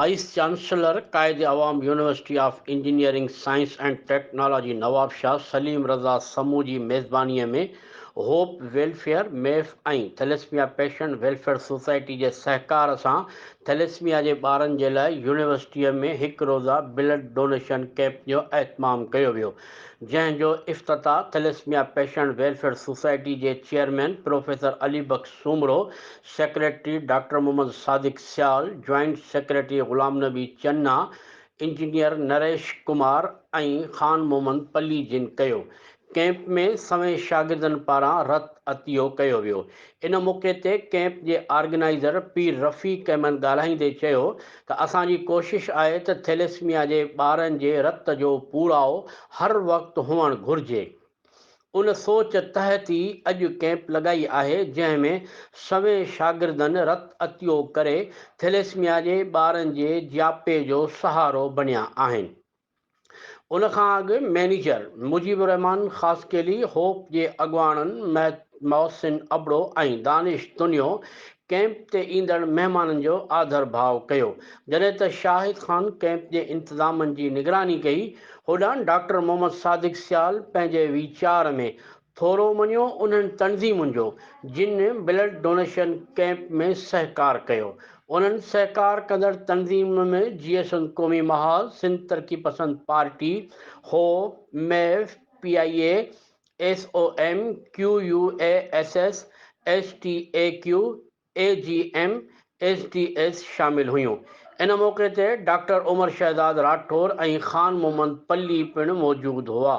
Wise chancellor Quaid-e Awam university of engineering science and technology Nawab Shah Salim Raza समूह जी मेज़बानीअ में होप वेलफेयर मेफ ऐं थैलेसमिया पेशेंट वेलफेयर सोसाइटी जे सहकार सां थैलेसमिया जे ॿारनि जे लाइ यूनिवर्सिटीअ में हिकु रोज़ा ब्लड डोनेशन कैंप जो एहतमाम कयो वियो, जंहिंजो इफ़्तिताह थैलेसमिया पेशेंट वेलफेयर सोसाइटी जे चेयरमैन प्रोफेसर अली बख्श सूमरो, सेक्रेटरी डॉक्टर मोहम्मद सादिक सियाल, जॉइंट सेक्रेटरी गुलाम नबी चन्ना, इंजीनियर नरेश कुमार ऐं ख़ान मोहम्मद पली जिन कयो। कैंप में सवें शागिर्दनि पारां रत अतियो कयो वियो। इन मौक़े ते कैंप जे ऑर्गेनाइज़र पीर रफ़ीक अहमद ॻाल्हाईंदे चयो त असांजी कोशिशि आहे त थैलेसमिया जे ॿारनि जे रत जो पूराओ हर वक़्तु हुअणु घुरिजे। उन सोच तहत ई अॼु कैंप लॻाई आहे, जंहिं में सवें शागिर्दनि रत अतियो करे थैलेसमिया जे ॿारनि जे जियापे जो सहारो बणिया आहिनि। उन खां अॻु मैनेजर मुजीबुर रहमान ख़ासकेली, होप जे अॻुवाणनि मोहसिन अबड़ो ऐं दानिश दुनियो कैंप ते ईंदड़ महिमाननि जो आदर भाव कयो। जॾहिं त शाहिद ख़ान कैंप जे इंतज़ामनि जी निगरानी कई, होॾां डॉक्टर मोहम्मद सादिक सियाल पंहिंजे वीचार में थोरो मञियो उन्हनि तंज़ीमुनि जो जिन ब्लड डोनेशन कैंप में सहकार कयो। उन्हनि सहकार कंदड़ तंज़ीम में GSN क़ौमी महाल, सिंध तरक़ी पसंद पार्टी, होप, मेफ, PIA, SOM, QUASS, STAQ, AGM, SDS शामिल हुयूं। इन मौक़े ते डॉक्टर उमर शहज़ाद राठौर ऐं ख़ान मोहम्मद पली पिणु मौजूदु हुआ।